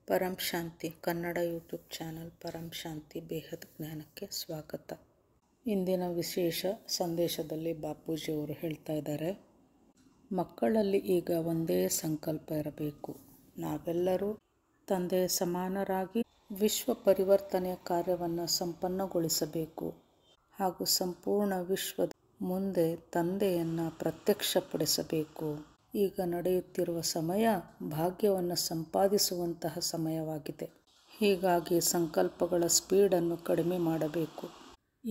ಪರಂ ಶಾಂತಿ Kannada YouTube channel ಪರಂ ಶಾಂತಿ ಬೇಹದ್ ಜ್ಞಾನಕ್ಕೆ ಸ್ವಾಗತ. ಇಂದಿನ ವಿಶೇಷ ಸಂದೇಶದಲ್ಲಿ ಬಾಪೂಜಿಯವರು ಹೇಳ್ತಾ ಇದ್ದಾರೆ, ಮಕ್ಕಳಲ್ಲಿ ಈಗ ಒಂದೇ ಸಂಕಲ್ಪ ಇರಬೇಕು. ನಾವೆಲ್ಲರೂ ತಂದೆ ಸಮಾನರಾಗಿ ವಿಶ್ವ ಪರಿವರ್ತನೆಯ ಕಾರ್ಯವನ್ನು ಸಂಪನ್ನಗೊಳಿಸಬೇಕು ಹಾಗೂ ಸಂಪೂರ್ಣ ವಿಶ್ವದ ಮುಂದೆ ತಂದೆಯನ್ನು ಪ್ರತ್ಯಕ್ಷಪಡಿಸಬೇಕು. ಈಗ ನಡೆಯುತ್ತಿರುವ ಸಮಯ ಭಾಗ್ಯವನ್ನು ಸಂಪಾದಿಸುವಂತಹ ಸಮಯವಾಗಿದೆ. ಹೀಗಾಗಿ ಸಂಕಲ್ಪಗಳ ಸ್ಪೀಡನ್ನು ಕಡಿಮೆ ಮಾಡಬೇಕು.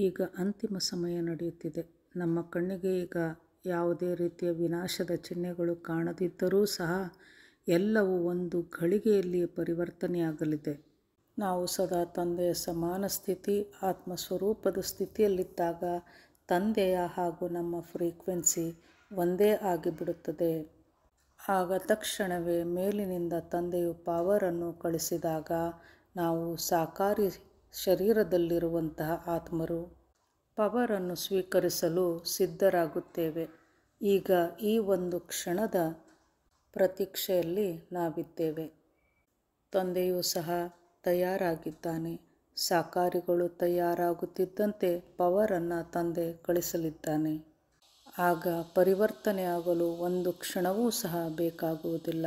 ಈಗ ಅಂತಿಮ ಸಮಯ ನಡೆಯುತ್ತಿದೆ. ನಮ್ಮ ಕಣ್ಣಿಗೆ ಈಗ ಯಾವುದೇ ರೀತಿಯ ವಿನಾಶದ ಚಿಹ್ನೆಗಳು ಕಾಣದಿದ್ದರೂ ಸಹ ಎಲ್ಲವೂ ಒಂದು ಘಳಿಗೆಯಲ್ಲಿ ಪರಿವರ್ತನೆಯಾಗಲಿದೆ. ನಾವು ಸದಾ ತಂದೆಯ ಸಮಾನ ಸ್ಥಿತಿ ಆತ್ಮಸ್ವರೂಪದ ಸ್ಥಿತಿಯಲ್ಲಿದ್ದಾಗ ತಂದೆಯ ಹಾಗೂ ನಮ್ಮ ಫ್ರೀಕ್ವೆನ್ಸಿ ಒಂದೇ ಆಗಿಬಿಡುತ್ತದೆ. ಆಗ ತಕ್ಷಣವೇ ಮೇಲಿನಿಂದ ತಂದೆಯು ಪವರನ್ನು ಕಳಿಸಿದಾಗ ನಾವು ಸಾಕಾರಿ ಶರೀರದಲ್ಲಿರುವಂತಹ ಆತ್ಮರು ಪವರನ್ನು ಸ್ವೀಕರಿಸಲು ಸಿದ್ಧರಾಗುತ್ತೇವೆ. ಈಗ ಈ ಒಂದು ಕ್ಷಣದ ಪ್ರತೀಕ್ಷೆಯಲ್ಲಿ ನಾವಿದ್ದೇವೆ. ತಂದೆಯೂ ಸಹ ತಯಾರಾಗಿದ್ದಾನೆ. ಸಾಕಾರಿಗಳು ತಯಾರಾಗುತ್ತಿದ್ದಂತೆ ಪವರನ್ನು ತಂದೆ ಕಳಿಸಲಿದ್ದಾನೆ. ಆಗ ಪರಿವರ್ತನೆಯಾಗಲು ಒಂದು ಕ್ಷಣವೂ ಸಹ ಬೇಕಾಗುವುದಿಲ್ಲ.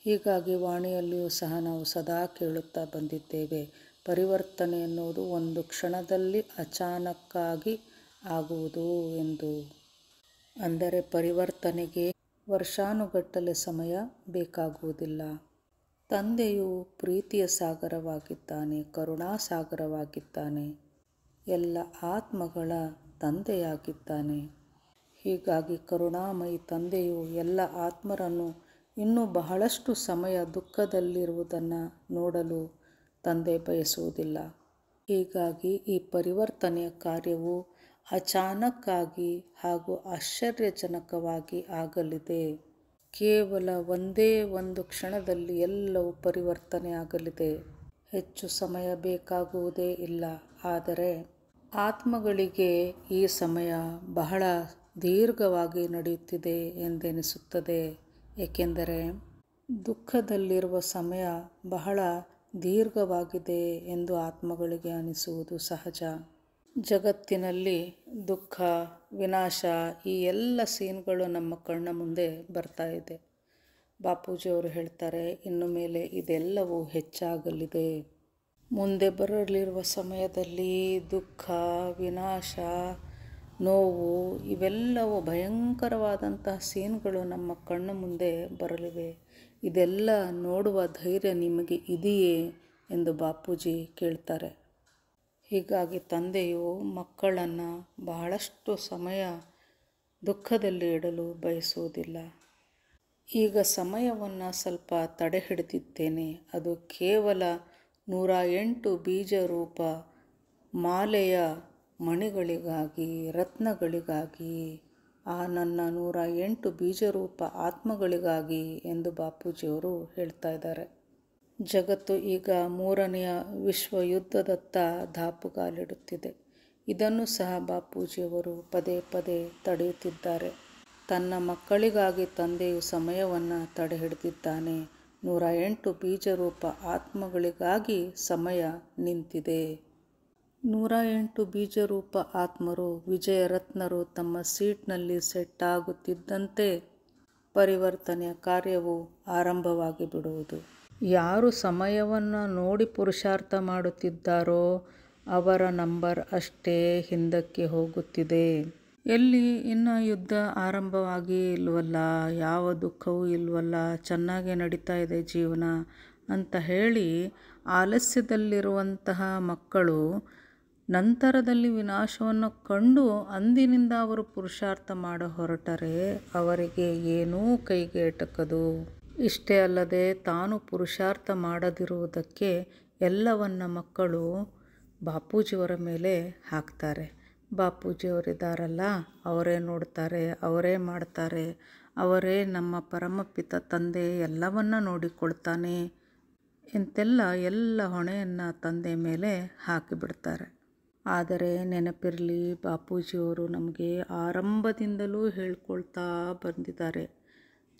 ಹೀಗಾಗಿ ವಾಣಿಯಲ್ಲಿಯೂ ಸಹ ನಾವು ಸದಾ ಕೇಳುತ್ತಾ ಬಂದಿದ್ದೇವೆ, ಪರಿವರ್ತನೆ ಎನ್ನುವುದು ಒಂದು ಕ್ಷಣದಲ್ಲಿ ಅಚಾನಕ್ಕಾಗಿ ಆಗುವುದು ಎಂದು. ಅಂದರೆ ಪರಿವರ್ತನೆಗೆ ವರ್ಷಾನುಗಟ್ಟಲೆ ಸಮಯ ಬೇಕಾಗುವುದಿಲ್ಲ. ತಂದೆಯು ಪ್ರೀತಿಯ ಸಾಗರವಾಗಿದ್ದಾನೆ, ಕರುಣಾ ಸಾಗರವಾಗಿದ್ದಾನೆ, ಎಲ್ಲ ಆತ್ಮಗಳ ತಂದೆಯಾಗಿದ್ದಾನೆ. ಹೀಗಾಗಿ ಕರುಣಾಮಯಿ ತಂದೆಯು ಎಲ್ಲ ಆತ್ಮರನ್ನು ಇನ್ನೂ ಬಹಳಷ್ಟು ಸಮಯ ದುಃಖದಲ್ಲಿರುವುದನ್ನು ನೋಡಲು ತಂದೆ ಬಯಸುವುದಿಲ್ಲ. ಹೀಗಾಗಿ ಈ ಪರಿವರ್ತನೆಯ ಕಾರ್ಯವು ಅಚಾನಕ್ಕಾಗಿ ಹಾಗೂ ಆಶ್ಚರ್ಯಜನಕವಾಗಿ ಆಗಲಿದೆ. ಕೇವಲ ಒಂದೇ ಒಂದು ಕ್ಷಣದಲ್ಲಿ ಎಲ್ಲವೂ ಪರಿವರ್ತನೆ ಆಗಲಿದೆ. ಹೆಚ್ಚು ಸಮಯ ಬೇಕಾಗುವುದೇ ಇಲ್ಲ. ಆದರೆ ಆತ್ಮಗಳಿಗೆ ಈ ಸಮಯ ಬಹಳ ದೀರ್ಘವಾಗಿ ನಡೆಯುತ್ತಿದೆ ಎಂದೆನಿಸುತ್ತದೆ. ಏಕೆಂದರೆ ದುಃಖದಲ್ಲಿರುವ ಸಮಯ ಬಹಳ ದೀರ್ಘವಾಗಿದೆ ಎಂದು ಆತ್ಮಗಳಿಗೆ ಅನಿಸುವುದು ಸಹಜ. ಜಗತ್ತಿನಲ್ಲಿ ದುಃಖ, ವಿನಾಶ ಈ ಎಲ್ಲ ಸೀನ್ಗಳು ನಮ್ಮ ಕಣ್ಣ ಮುಂದೆ ಬರ್ತಾ ಇದೆ. ಬಾಪೂಜಿಯವರು ಹೇಳ್ತಾರೆ, ಇನ್ನು ಮೇಲೆ ಇದೆಲ್ಲವೂ ಹೆಚ್ಚಾಗಲಿದೆ. ಮುಂದೆ ಬರಲಿರುವ ಸಮಯದಲ್ಲಿ ದುಃಖ, ವಿನಾಶ, ನೋವು ಇವೆಲ್ಲವೂ ಭಯಂಕರವಾದಂತಹ ಸೀನ್ಗಳು ನಮ್ಮ ಕಣ್ಣು ಮುಂದೆ ಬರಲಿವೆ. ಇದೆಲ್ಲ ನೋಡುವ ಧೈರ್ಯ ನಿಮಗೆ ಇದೆಯೇ ಎಂದು ಬಾಪೂಜಿ ಕೇಳ್ತಾರೆ. ಹೀಗಾಗಿ ತಂದೆಯು ಮಕ್ಕಳನ್ನು ಬಹಳಷ್ಟು ಸಮಯ ದುಃಖದಲ್ಲಿ ಇಡಲು ಬಯಸುವುದಿಲ್ಲ. ಈಗ ಸಮಯವನ್ನು ಸ್ವಲ್ಪ ತಡೆ ಹಿಡಿದಿದ್ದೇನೆ. ಅದು ಕೇವಲ 108 ಬೀಜ ರೂಪ ಮಾಲೆಯ ಮಣಿಗಳಿಗಾಗಿ, ರತ್ನಗಳಿಗಾಗಿ, ಆ ನನ್ನ 108 ಬೀಜರೂಪ ಆತ್ಮಗಳಿಗಾಗಿ ಎಂದು ಬಾಪೂಜಿಯವರು ಹೇಳ್ತಾ ಇದ್ದಾರೆ. ಜಗತ್ತು ಈಗ 3ನೇ ವಿಶ್ವಯುದ್ಧದತ್ತ ದಾಪುಗಾಲಿಡುತ್ತಿದೆ. ಇದನ್ನು ಸಹ ಬಾಪೂಜಿಯವರು ಪದೇ ಪದೇ ತಡೆಯುತ್ತಿದ್ದಾರೆ. ತನ್ನ ಮಕ್ಕಳಿಗಾಗಿ ತಂದೆಯು ಸಮಯವನ್ನು ತಡೆ ಹಿಡಿದಿದ್ದಾನೆ. 108 ಬೀಜರೂಪ ಆತ್ಮಗಳಿಗಾಗಿ ಸಮಯ ನಿಂತಿದೆ. 108 ಬೀಜರೂಪ ಆತ್ಮರು ವಿಜಯರತ್ನರು ತಮ್ಮ ಸೀಟ್ನಲ್ಲಿ ಸೆಟ್ ಆಗುತ್ತಿದ್ದಂತೆ ಪರಿವರ್ತನೆಯ ಕಾರ್ಯವು ಆರಂಭವಾಗಿ ಬಿಡುವುದು. ಯಾರು ಸಮಯವನ್ನು ನೋಡಿ ಪುರುಷಾರ್ಥ ಮಾಡುತ್ತಿದ್ದಾರೋ ಅವರ ನಂಬರ್ ಅಷ್ಟೇ ಹಿಂದಕ್ಕೆ ಹೋಗುತ್ತಿದೆ. ಎಲ್ಲಿ ಇನ್ನು ಯುದ್ಧ ಆರಂಭವಾಗಿ ಇಲ್ವಲ್ಲ, ಯಾವ ದುಃಖವೂ ಇಲ್ವಲ್ಲ, ಚೆನ್ನಾಗೇ ನಡೀತಾ ಇದೆ ಜೀವನ ಅಂತ ಹೇಳಿ ಆಲಸ್ಯದಲ್ಲಿರುವಂತಹ ಮಕ್ಕಳು ನಂತರದಲ್ಲಿ ವಿನಾಶವನ್ನು ಕಂಡು ಅಂದಿನಿಂದ ಅವರು ಪುರುಷಾರ್ಥ ಮಾಡ ಹೊರಟರೆ ಅವರಿಗೆ ಏನೂ ಕೈಗೆ ಎಟಕದು. ಇಷ್ಟೇ ಅಲ್ಲದೆ ತಾನು ಪುರುಷಾರ್ಥ ಮಾಡದಿರುವುದಕ್ಕೆ ಎಲ್ಲವನ್ನ ಮಕ್ಕಳು ಬಾಪೂಜಿಯವರ ಮೇಲೆ ಹಾಕ್ತಾರೆ. ಬಾಪೂಜಿಯವರಿದ್ದಾರಲ್ಲ, ಅವರೇ ನೋಡ್ತಾರೆ, ಅವರೇ ಮಾಡ್ತಾರೆ, ಅವರೇ ನಮ್ಮ ಪರಮಪಿತ ತಂದೆ ಎಲ್ಲವನ್ನ ನೋಡಿಕೊಳ್ತಾನೆ ಎಂತೆಲ್ಲ ಎಲ್ಲ ಹೊಣೆಯನ್ನು ತಂದೆ ಮೇಲೆ ಹಾಕಿಬಿಡ್ತಾರೆ. ಆದರೆ ನೆನಪಿರಲಿ, ಬಾಪೂಜಿಯವರು ನಮಗೆ ಆರಂಭದಿಂದಲೂ ಹೇಳ್ಕೊಳ್ತಾ ಬಂದಿದ್ದಾರೆ,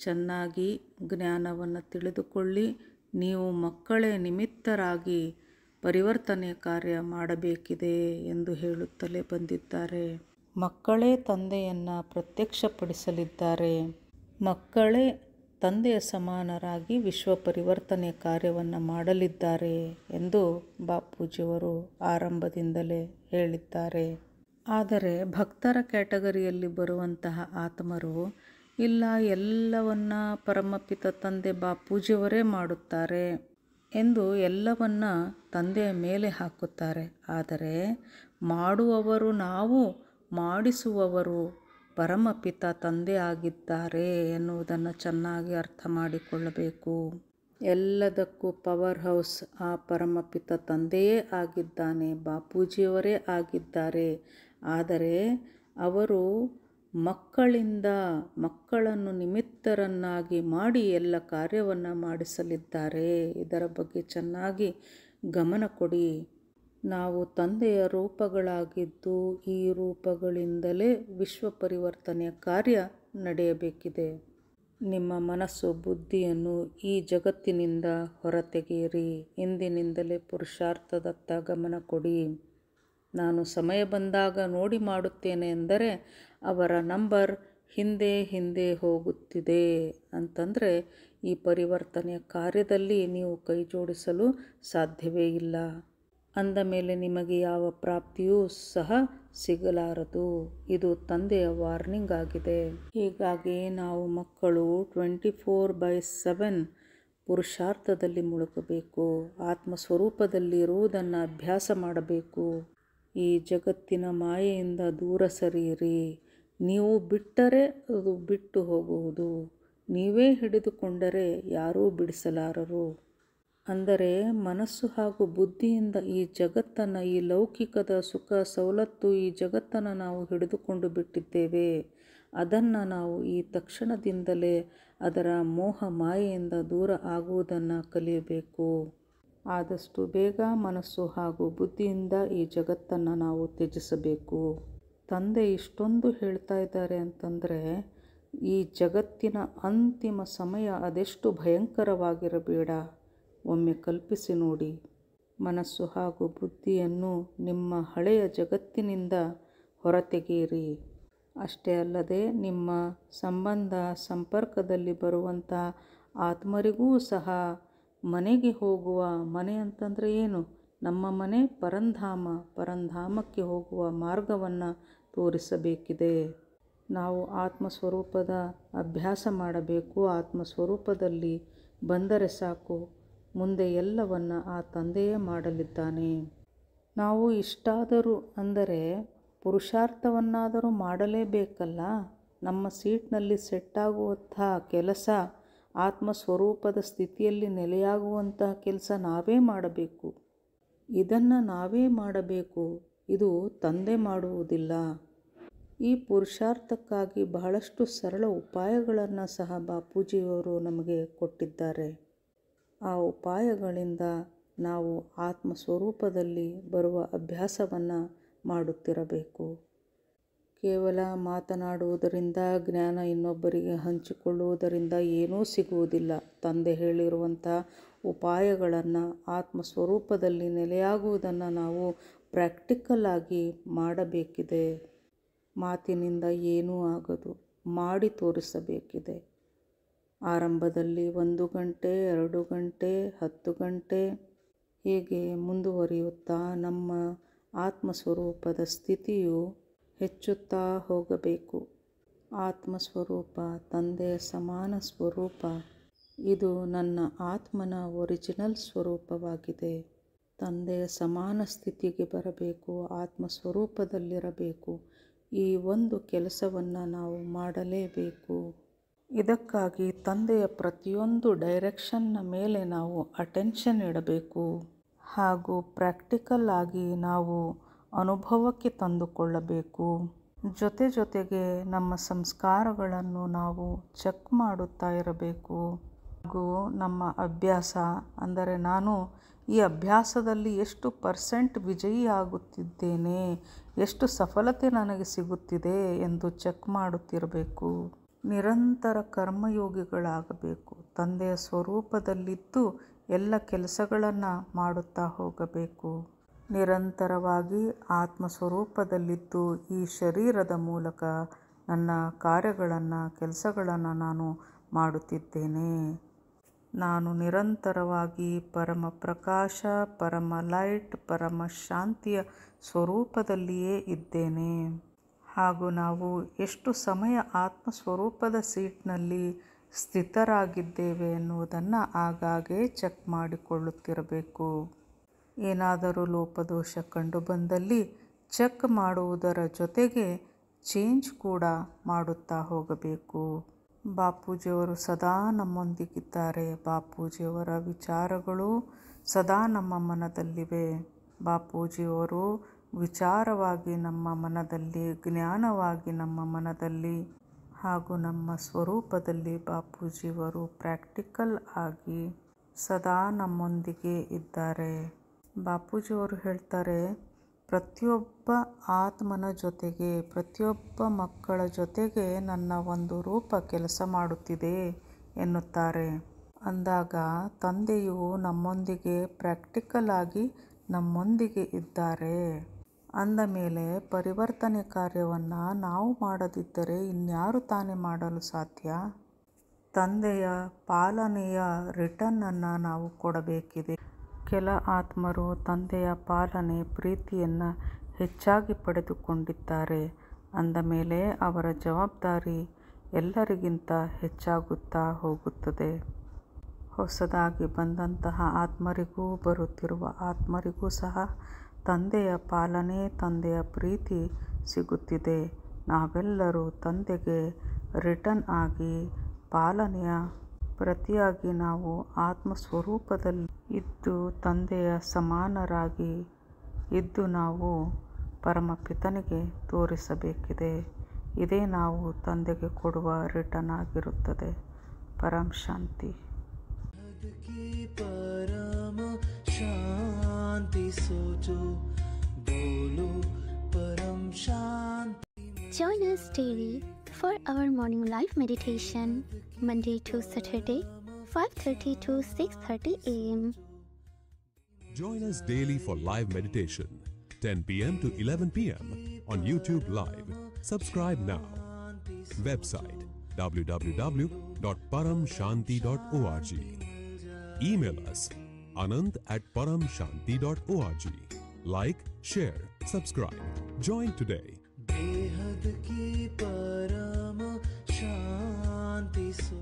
ಚೆನ್ನಾಗಿ ಜ್ಞಾನವನ್ನು ತಿಳಿದುಕೊಳ್ಳಿ, ನೀವು ಮಕ್ಕಳೇ ನಿಮಿತ್ತರಾಗಿ ಪರಿವರ್ತನೆ ಕಾರ್ಯ ಮಾಡಬೇಕಿದೆ ಎಂದು ಹೇಳುತ್ತಲೇ ಬಂದಿದ್ದಾರೆ. ಮಕ್ಕಳೇ ತಂದೆಯನ್ನು ಪ್ರತ್ಯಕ್ಷಪಡಿಸಲಿದ್ದಾರೆ. ಮಕ್ಕಳೇ ತಂದೆಯ ಸಮಾನರಾಗಿ ವಿಶ್ವ ಪರಿವರ್ತನೆ ಕಾರ್ಯವನ್ನು ಮಾಡಲಿದ್ದಾರೆ ಎಂದು ಬಾಪೂಜಿಯವರು ಆರಂಭದಿಂದಲೇ ಹೇಳಿದ್ದಾರೆ. ಆದರೆ ಭಕ್ತರ ಕ್ಯಾಟಗರಿಯಲ್ಲಿ ಬರುವಂತಹ ಆತ್ಮರು ಇಲ್ಲ, ಎಲ್ಲವನ್ನ ಪರಮಪಿತ ತಂದೆ ಬಾಪೂಜಿಯವರೇ ಮಾಡುತ್ತಾರೆ ಎಂದು ಎಲ್ಲವನ್ನ ತಂದೆಯ ಮೇಲೆ ಹಾಕುತ್ತಾರೆ. ಆದರೆ ಮಾಡುವವರು ನಾವು, ಮಾಡಿಸುವವರು ಪರಮಪಿತ ತಂದೆ ಆಗಿದ್ದಾರೆ ಎನ್ನುವುದನ್ನು ಚೆನ್ನಾಗಿ ಅರ್ಥ ಮಾಡಿಕೊಳ್ಳಬೇಕು. ಎಲ್ಲದಕ್ಕೂ ಪವರ್ ಹೌಸ್ ಆ ಪರಮಪಿತ ತಂದೆಯೇ ಆಗಿದ್ದಾನೆ, ಬಾಪೂಜಿಯವರೇ ಆಗಿದ್ದಾರೆ. ಆದರೆ ಅವರು ಮಕ್ಕಳನ್ನು ನಿಮಿತ್ತರನ್ನಾಗಿ ಮಾಡಿ ಎಲ್ಲ ಕಾರ್ಯವನ್ನು ಮಾಡಿಸಲಿದ್ದಾರೆ. ಇದರ ಬಗ್ಗೆ ಚೆನ್ನಾಗಿ ಗಮನ ಕೊಡಿ. ನಾವು ತಂದೆಯ ರೂಪಗಳಾಗಿದ್ದು ಈ ರೂಪಗಳಿಂದಲೇ ವಿಶ್ವ ಪರಿವರ್ತನೆಯ ಕಾರ್ಯ ನಡೆಯಬೇಕಿದೆ. ನಿಮ್ಮ ಮನಸ್ಸು ಬುದ್ಧಿಯನ್ನು ಈ ಜಗತ್ತಿನಿಂದ ಹೊರತೆಗೆಯಿರಿ. ಇಂದಿನಿಂದಲೇ ಪುರುಷಾರ್ಥದತ್ತ ಗಮನ ಕೊಡಿ. ನಾನು ಸಮಯ ಬಂದಾಗ ನೋಡಿ ಮಾಡುತ್ತೇನೆ ಎಂದರೆ ಅವರ ನಂಬರ್ ಹಿಂದೆ ಹೋಗುತ್ತಿದೆ ಅಂತಂದರೆ ಈ ಪರಿವರ್ತನೆಯ ಕಾರ್ಯದಲ್ಲಿ ನೀವು ಕೈ ಜೋಡಿಸಲು ಸಾಧ್ಯವೇ ಇಲ್ಲ. ಅಂದ ಮೇಲೆ ನಿಮಗೆ ಯಾವ ಪ್ರಾಪ್ತಿಯೂ ಸಹ ಸಿಗಲಾರದು. ಇದು ತಂದೆಯ ವಾರ್ನಿಂಗ್ ಆಗಿದೆ. ಹೀಗಾಗಿ ನಾವು ಮಕ್ಕಳು 24/7 ಪುರುಷಾರ್ಥದಲ್ಲಿ ಮುಳುಗಬೇಕು. ಆತ್ಮಸ್ವರೂಪದಲ್ಲಿ ಇರುವುದನ್ನು ಅಭ್ಯಾಸ ಮಾಡಬೇಕು. ಈ ಜಗತ್ತಿನ ಮಾಯೆಯಿಂದ ದೂರ ಸರಿಯಿರಿ. ನೀವು ಬಿಟ್ಟರೆ ಅದು ಬಿಟ್ಟು ಹೋಗುವುದು, ನೀವೇ ಹಿಡಿದುಕೊಂಡರೆ ಯಾರೂ ಬಿಡಿಸಲಾರರು. ಅಂದರೆ ಮನಸ್ಸು ಹಾಗೂ ಬುದ್ಧಿಯಿಂದ ಈ ಜಗತ್ತನ್ನು, ಈ ಲೌಕಿಕದ ಸುಖ ಸವಲತ್ತು, ಈ ಜಗತ್ತನ್ನು ನಾವು ಹಿಡಿದುಕೊಂಡು ಬಿಟ್ಟಿದ್ದೇವೆ. ಅದನ್ನು ನಾವು ಈ ತಕ್ಷಣದಿಂದಲೇ ಅದರ ಮೋಹ ಮಾಯೆಯಿಂದ ದೂರ ಆಗುವುದನ್ನು ಕಲಿಯಬೇಕು. ಆದಷ್ಟು ಬೇಗ ಮನಸ್ಸು ಹಾಗೂ ಬುದ್ಧಿಯಿಂದ ಈ ಜಗತ್ತನ್ನು ನಾವು ತ್ಯಜಿಸಬೇಕು. ತಂದೆ ಇಷ್ಟೊಂದು ಹೇಳ್ತಾ ಇದ್ದಾರೆ ಅಂತಂದರೆ ಈ ಜಗತ್ತಿನ ಅಂತಿಮ ಸಮಯ ಅದೆಷ್ಟು ಭಯಂಕರವಾಗಿರಬೇಡ. ಒಮ್ಮೆ ಕಲ್ಪಿಸಿ ನೋಡಿ. ಮನಸ್ಸು ಹಾಗೂ ಬುದ್ಧಿಯನ್ನು ನಿಮ್ಮ ಹಳೆಯ ಜಗತ್ತಿನಿಂದ ಹೊರತೆಗೆಯಿರಿ. ಅಷ್ಟೇ ಅಲ್ಲದೆ ನಿಮ್ಮ ಸಂಪರ್ಕದಲ್ಲಿ ಬರುವಂಥ ಆತ್ಮರಿಗೂ ಸಹ ಮನೆಗೆ ಹೋಗುವ, ಮನೆ ಅಂತಂದರೆ ಏನು? ನಮ್ಮ ಮನೆ ಪರಂಧಾಮಕ್ಕೆ ಹೋಗುವ ಮಾರ್ಗವನ್ನು ತೋರಿಸಬೇಕಿದೆ. ನಾವು ಆತ್ಮಸ್ವರೂಪದ ಅಭ್ಯಾಸ ಮಾಡಬೇಕು. ಆತ್ಮಸ್ವರೂಪದಲ್ಲಿ ಬಂದರೆ ಸಾಕು, ಮುಂದೆ ಎಲ್ಲವನ್ನು ಆ ತಂದೆಯೇ ಮಾಡಲಿದ್ದಾನೆ. ನಾವು ಇಷ್ಟಾದರೂ ಅಂದರೆ ಪುರುಷಾರ್ಥವನ್ನಾದರೂ ಮಾಡಲೇಬೇಕಲ್ಲ. ನಮ್ಮ ಸೀಟ್ನಲ್ಲಿ ಸೆಟ್ಟಾಗುವಂತಹ ಕೆಲಸ, ಆತ್ಮಸ್ವರೂಪದ ಸ್ಥಿತಿಯಲ್ಲಿ ನೆಲೆಯಾಗುವಂತಹ ಕೆಲಸ ನಾವೇ ಮಾಡಬೇಕು. ಇದನ್ನು ನಾವೇ ಮಾಡಬೇಕು. ಇದು ತಂದೆ ಮಾಡುವುದಿಲ್ಲ. ಈ ಪುರುಷಾರ್ಥಕ್ಕಾಗಿ ಬಹಳಷ್ಟು ಸರಳ ಉಪಾಯಗಳನ್ನು ಸಹ ಬಾಪೂಜಿಯವರು ನಮಗೆ ಕೊಟ್ಟಿದ್ದಾರೆ. ಆ ಉಪಾಯಗಳಿಂದ ನಾವು ಆತ್ಮಸ್ವರೂಪದಲ್ಲಿ ಬರುವ ಅಭ್ಯಾಸವನ್ನು ಮಾಡುತ್ತಿರಬೇಕು. ಕೇವಲ ಮಾತನಾಡುವುದರಿಂದ, ಜ್ಞಾನ ಇನ್ನೊಬ್ಬರಿಗೆ ಹಂಚಿಕೊಳ್ಳುವುದರಿಂದ ಏನೂ ಸಿಗುವುದಿಲ್ಲ. ತಂದೆ ಹೇಳಿರುವಂಥ ಉಪಾಯಗಳನ್ನು, ಆತ್ಮಸ್ವರೂಪದಲ್ಲಿ ನೆಲೆಯಾಗುವುದನ್ನು ನಾವು ಪ್ರಾಕ್ಟಿಕಲ್ ಆಗಿ ಮಾಡಬೇಕಿದೆ. ಮಾತಿನಿಂದ ಏನೂ ಆಗದು, ಮಾಡಿ ತೋರಿಸಬೇಕಿದೆ. ಆರಂಭದಲ್ಲಿ 1 ಗಂಟೆ, 2 ಗಂಟೆ, 10 ಗಂಟೆ ಹೀಗೆ ಮುಂದುವರಿಯುತ್ತಾ ನಮ್ಮ ಆತ್ಮಸ್ವರೂಪದ ಸ್ಥಿತಿಯು ಹೆಚ್ಚುತ್ತಾ ಹೋಗಬೇಕು. ಆತ್ಮಸ್ವರೂಪ ತಂದೆಯ ಸಮಾನ ಸ್ವರೂಪ. ಇದು ನನ್ನ ಆತ್ಮನ ಒರಿಜಿನಲ್ ಸ್ವರೂಪವಾಗಿದೆ. ತಂದೆಯ ಸಮಾನ ಸ್ಥಿತಿಗೆ ಬರಬೇಕು, ಆತ್ಮಸ್ವರೂಪದಲ್ಲಿರಬೇಕು. ಈ ಒಂದು ಕೆಲಸವನ್ನು ನಾವು ಮಾಡಲೇಬೇಕು. ಇದಕ್ಕಾಗಿ ತಂದೆಯ ಪ್ರತಿಯೊಂದು ಡೈರೆಕ್ಷನ್ನ ಮೇಲೆ ನಾವು ಅಟೆನ್ಷನ್ ಇಡಬೇಕು ಹಾಗೂ ಪ್ರಾಕ್ಟಿಕಲ್ ಆಗಿ ನಾವು ಅನುಭವಕ್ಕೆ ತಂದುಕೊಳ್ಳಬೇಕು. ಜೊತೆಗೆ ನಮ್ಮ ಸಂಸ್ಕಾರಗಳನ್ನು ನಾವು ಚೆಕ್ ಮಾಡುತ್ತಾ ಇರಬೇಕು. ಹಾಗೂ ನಮ್ಮ ಅಭ್ಯಾಸ ಅಂದರೆ ನಾನು ಈ ಅಭ್ಯಾಸದಲ್ಲಿ ಎಷ್ಟು % ವಿಜಯಿ ಆಗುತ್ತಿದ್ದೇನೆ, ಎಷ್ಟು ಸಫಲತೆ ನನಗೆ ಸಿಗುತ್ತಿದೆ ಎಂದು ಚೆಕ್ ಮಾಡುತ್ತಿರಬೇಕು. ನಿರಂತರ ಕರ್ಮಯೋಗಿಗಳಾಗಬೇಕು. ತಂದೆಯ ಸ್ವರೂಪದಲ್ಲಿದ್ದು ಎಲ್ಲ ಕೆಲಸಗಳನ್ನು ಮಾಡುತ್ತಾ ಹೋಗಬೇಕು. ನಿರಂತರವಾಗಿ ಆತ್ಮಸ್ವರೂಪದಲ್ಲಿದ್ದು ಈ ಶರೀರದ ಮೂಲಕ ನನ್ನ ಕಾರ್ಯಗಳನ್ನು ಕೆಲಸಗಳನ್ನು ನಾನು ಮಾಡುತ್ತಿದ್ದೇನೆ. ನಾನು ನಿರಂತರವಾಗಿ ಪರಮ ಪ್ರಕಾಶ, ಪರಮ ಲೈಟ್, ಪರಮ ಶಾಂತಿಯ ಸ್ವರೂಪದಲ್ಲಿಯೇ ಇದ್ದೇನೆ. ಹಾಗೂ ನಾವು ಎಷ್ಟು ಸಮಯ ಆತ್ಮಸ್ವರೂಪದ ಸೀಟ್ನಲ್ಲಿ ಸ್ಥಿತರಾಗಿದ್ದೇವೆ ಎನ್ನುವುದನ್ನು ಆಗಾಗ್ಗೆ ಚೆಕ್ ಮಾಡಿಕೊಳ್ಳುತ್ತಿರಬೇಕು. ಏನಾದರೂ ಲೋಪದೋಷ ಕಂಡುಬಂದಲ್ಲಿ ಚೆಕ್ ಮಾಡುವುದರ ಜೊತೆಗೆ ಚೇಂಜ್ ಕೂಡ ಮಾಡುತ್ತಾ ಹೋಗಬೇಕು. ಬಾಪೂಜಿಯವರು ಸದಾ ನಮ್ಮೊಂದಿಗಿದ್ದಾರೆ. ಬಾಪೂಜಿಯವರ ವಿಚಾರಗಳು ಸದಾ ನಮ್ಮ ಮನದಲ್ಲಿವೆ. ಬಾಪೂಜಿಯವರು ವಿಚಾರವಾಗಿ ನಮ್ಮ ಮನದಲ್ಲಿ, ಜ್ಞಾನವಾಗಿ ನಮ್ಮ ಮನದಲ್ಲಿ ಹಾಗೂ ನಮ್ಮ ಸ್ವರೂಪದಲ್ಲಿ ಬಾಪೂಜಿಯವರು ಪ್ರಾಕ್ಟಿಕಲ್ ಆಗಿ ಸದಾ ನಮ್ಮೊಂದಿಗೆ ಇದ್ದಾರೆ. ಬಾಪೂಜಿಯವರು ಹೇಳ್ತಾರೆ, ಪ್ರತಿಯೊಬ್ಬ ಆತ್ಮನ ಜೊತೆಗೆ, ಪ್ರತಿಯೊಬ್ಬ ಮಕ್ಕಳ ಜೊತೆಗೆ ನನ್ನ ಒಂದು ರೂಪ ಕೆಲಸ ಮಾಡುತ್ತಿದೆ ಎನ್ನುತ್ತಾರೆ. ಅಂದಾಗ ತಂದೆಯು ನಮ್ಮೊಂದಿಗೆ ಪ್ರಾಕ್ಟಿಕಲ್ ಆಗಿ ನಮ್ಮೊಂದಿಗೆ ಇದ್ದಾರೆ. ಅಂದ ಮೇಲೆ ಪರಿವರ್ತನೆ ಕಾರ್ಯವನ್ನು ನಾವು ಮಾಡದಿದ್ದರೆ ಇನ್ಯಾರು ತಾನೇ ಮಾಡಲು ಸಾಧ್ಯ? ತಂದೆಯ ಪಾಲನೆಯ ರಿಟರ್ನನ್ನು ನಾವು ಕೊಡಬೇಕಿದೆ. ಕೆಲ ಆತ್ಮರು ತಂದೆಯ ಪಾಲನೆ, ಪ್ರೀತಿಯನ್ನು ಹೆಚ್ಚಾಗಿ ಪಡೆದುಕೊಂಡಿದ್ದಾರೆ. ಅಂದ ಮೇಲೆ ಅವರ ಜವಾಬ್ದಾರಿ ಎಲ್ಲರಿಗಿಂತ ಹೆಚ್ಚಾಗುತ್ತಾ ಹೋಗುತ್ತದೆ. ಹೊಸದಾಗಿ ಬಂದಂತಹ ಆತ್ಮರಿಗೂ ಬರುತ್ತಿರುವ ಆತ್ಮರಿಗೂ ಸಹ ತಂದೆಯ ಪಾಲನೆ, ತಂದೆಯ ಪ್ರೀತಿ ಸಿಗುತ್ತಿದೆ. ನಾವೆಲ್ಲರೂ ತಂದೆಗೆ ರಿಟರ್ನ್ ಆಗಿ ಪಾಲನೆಯ ಪ್ರತಿಯಾಗಿ ನಾವು ಆತ್ಮಸ್ವರೂಪದಲ್ಲಿ ಇದ್ದು ತಂದೆಯ ಸಮಾನರಾಗಿ ಇದ್ದು ನಾವು ಪರಮಪಿತನಿಗೆ ತೋರಿಸಬೇಕಿದೆ. ಇದೇ ನಾವು ತಂದೆಗೆ ಕೊಡುವ ರಿಟರ್ನ್ ಆಗಿರುತ್ತದೆ. ಪರಂ ಶಾಂತಿ. परम शांति सोचो, बोलो परम शांति. Join us daily for our morning live meditation, Monday to Saturday, 5:30 to 6:30 a.m. Join us daily for live meditation, 10 p.m. to 11 p.m. on YouTube Live. Subscribe now. Website www.paramshanti.org. Email us anand@paramshanti.org. Like, share, subscribe. Join today. बेहद की परम शांति सो